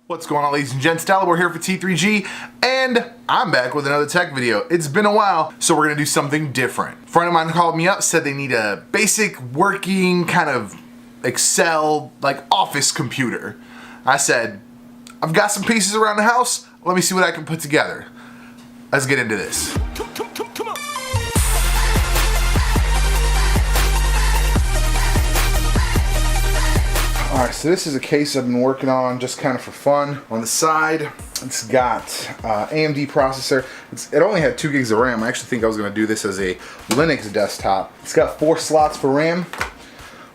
What's going on, ladies and gents? Tyler, we're here for T3G, and I'm back with another tech video. It's been a while, so we're gonna do something different. A friend of mine called me up, said they need a basic working kind of Excel, like office computer. I said, I've got some pieces around the house, let me see what I can put together. Let's get into this. Come on. Alright, so this is a case I've been working on just kind of for fun. On the side, it's got AMD processor. It only had 2 gigs of RAM. I actually think I was going to do this as a Linux desktop. It's got 4 slots for RAM.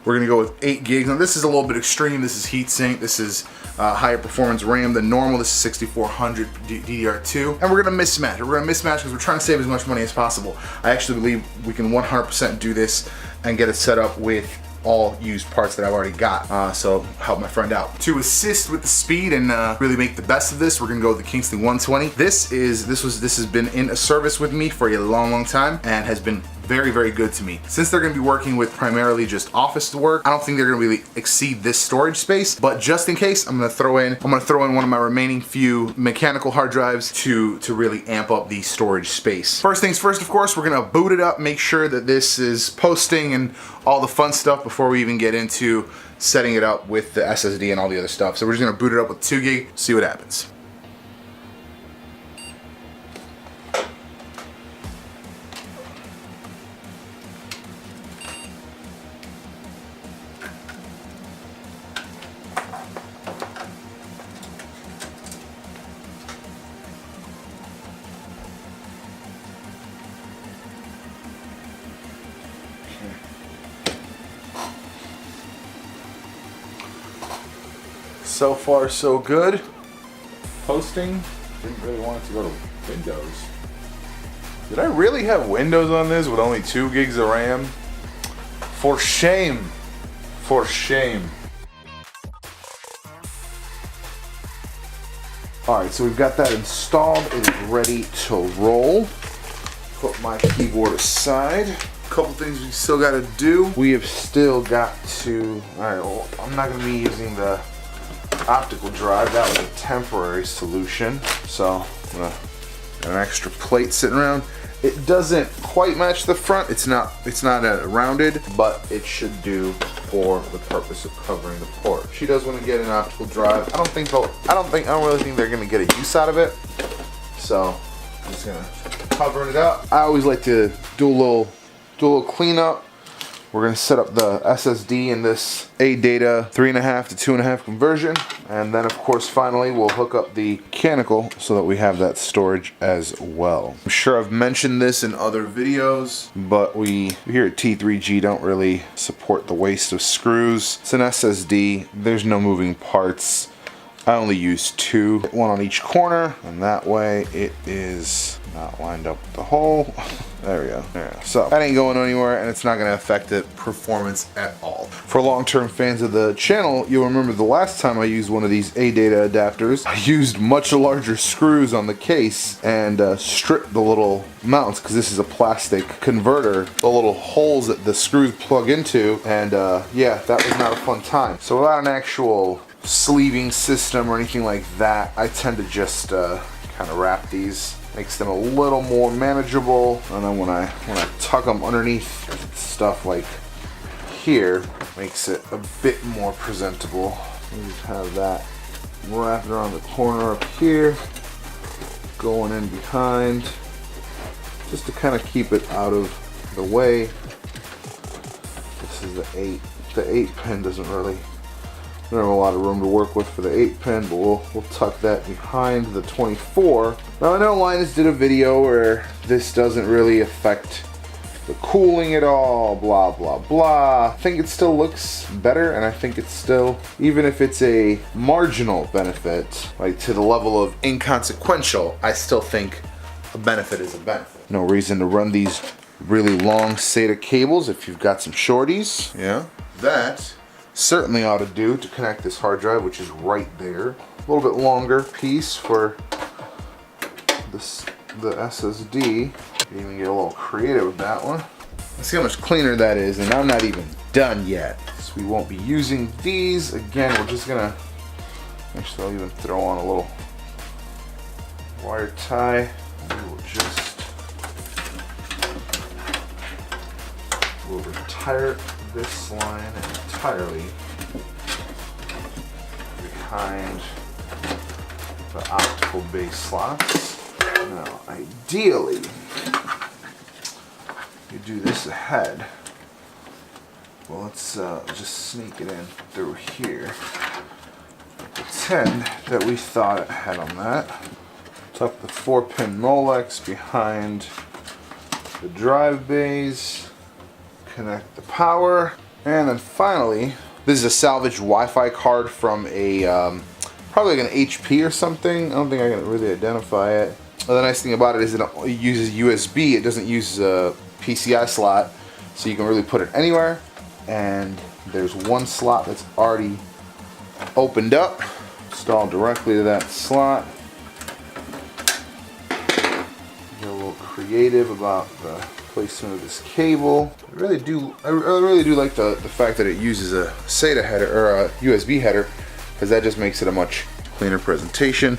We're going to go with 8 gigs. Now this is a little bit extreme. This is heatsink. This is higher performance RAM than normal. This is 6400 DDR2. And we're going to mismatch. We're going to mismatch because we're trying to save as much money as possible. I actually believe we can 100% do this and get it set up with all used parts that I've already got, so help my friend out. To assist with the speed and really make the best of this, we're gonna go with the Kingston 120. This has been in a service with me for a long time and has been very good to me. Since they're gonna be working with primarily just office work, I don't think they're gonna really exceed this storage space, but just in case, I'm gonna throw in one of my remaining few mechanical hard drives to really amp up the storage space. First things first, of course, we're gonna boot it up, make sure that this is posting and all the fun stuff before we even get into setting it up with the SSD and all the other stuff. So we're just gonna boot it up with 2 gig, see what happens. So far, so good. Posting. Didn't really want it to go to Windows. Did I really have Windows on this with only 2 gigs of RAM? For shame. For shame. Alright, so we've got that installed. It is ready to roll. Put my keyboard aside. Couple things we still got to do. We have still got to. Alright, well, I'm not going to be using the optical drive. That was a temporary solution, so I'm gonna got an extra plate sitting around. It doesn't quite match the front. It's not rounded, but it should do for the purpose of covering the port. She does want to get an optical drive. I don't really think they're gonna get a use out of it, so I'm just gonna cover it up. I always like to do a little cleanup. We're going to set up the SSD in this ADATA 3.5 to 2.5 conversion, and then of course finally we'll hook up the mechanical so that we have that storage as well. I'm sure I've mentioned this in other videos, but we here at T3G don't really support the waste of screws. It's an SSD, there's no moving parts. I only use 2, one on each corner, and that way it is not lined up with the hole. There we go. There. So that ain't going anywhere, and it's not going to affect the performance at all. For long-term fans of the channel, you'll remember the last time I used one of these ADATA adapters, I used much larger screws on the case and stripped the little mounts, because this is a plastic converter, the little holes that the screws plug into, and yeah, that was not a fun time. So without an actual sleeving system or anything like that, I tend to just kind of wrap these. Makes them a little more manageable, and then when I tuck them underneath stuff like here, makes it a bit more presentable. We just have that wrapped around the corner up here, going in behind, just to kind of keep it out of the way. This is the 8. The 8 pin doesn't really. We don't have a lot of room to work with for the 8 pin, but we'll tuck that behind the 24. Now I know Linus did a video where this doesn't really affect the cooling at all, blah blah blah. I think it still looks better, and I think it's still, even if it's a marginal benefit, like to the level of inconsequential, I still think a benefit is a benefit. No reason to run these really long SATA cables if you've got some shorties. Yeah, that certainly ought to do to connect this hard drive, which is right there. A little bit longer piece for this, the SSD. You can even get a little creative with that one. Let's see how much cleaner that is, and I'm not even done yet. So we won't be using these. Again, we're just gonna Actually, I'll even throw on a little wire tie. We will just retire this line entirely behind the optical base slots. Now, ideally, you do this ahead. Well, let's just sneak it in through here. Pretend that we thought ahead on that. Tuck the 4-pin Molex behind the drive bays. Connect the power. And then finally, this is a salvaged Wi-Fi card from a, probably like an HP or something. I don't think I can really identify it. Well, the nice thing about it is it uses USB. It doesn't use a PCI slot, so you can really put it anywhere. And there's one slot that's already opened up. Install directly to that slot. Get a little creative about the placement of this cable. I really do like the fact that it uses a SATA header or a USB header, because that just makes it a much cleaner presentation.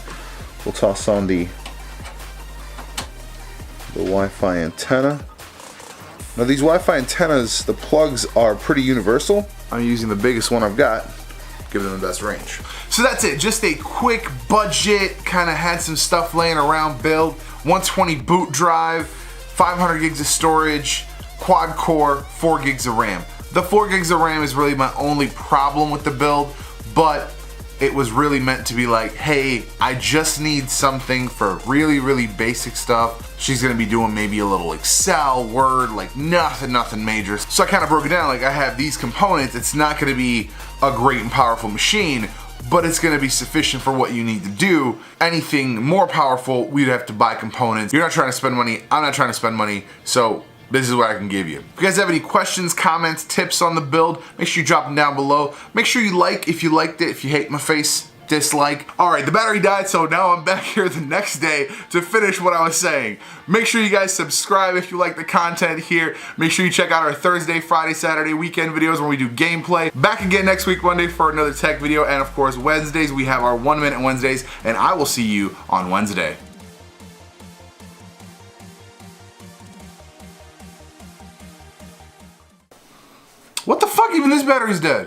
We'll toss on the Wi-Fi antenna. Now these Wi-Fi antennas, the plugs are pretty universal. I'm using the biggest one I've got, giving them the best range. So that's it, just a quick budget, kind of had some stuff laying around build. 120 boot drive, 500 gigs of storage, quad core, 4 gigs of RAM. The 4 gigs of RAM is really my only problem with the build, but it was really meant to be like, hey, I just need something for really basic stuff. She's gonna be doing maybe a little Excel, Word, like nothing major. So I kind of broke it down, like I have these components. It's not gonna be a great and powerful machine, but it's gonna be sufficient for what you need to do. Anything more powerful, we'd have to buy components. You're not trying to spend money, I'm not trying to spend money, so this is what I can give you. If you guys have any questions, comments, tips on the build, make sure you drop them down below. Make sure you like if you liked it. If you hate my face, dislike. Alright, the battery died, so now I'm back here the next day to finish what I was saying. Make sure you guys subscribe if you like the content here. Make sure you check out our Thursday, Friday, Saturday, weekend videos where we do gameplay. Back again next week, Monday, for another tech video. And of course, Wednesdays, we have our 1 Minute Wednesdays, and I will see you on Wednesday. What the fuck? Even this battery's dead.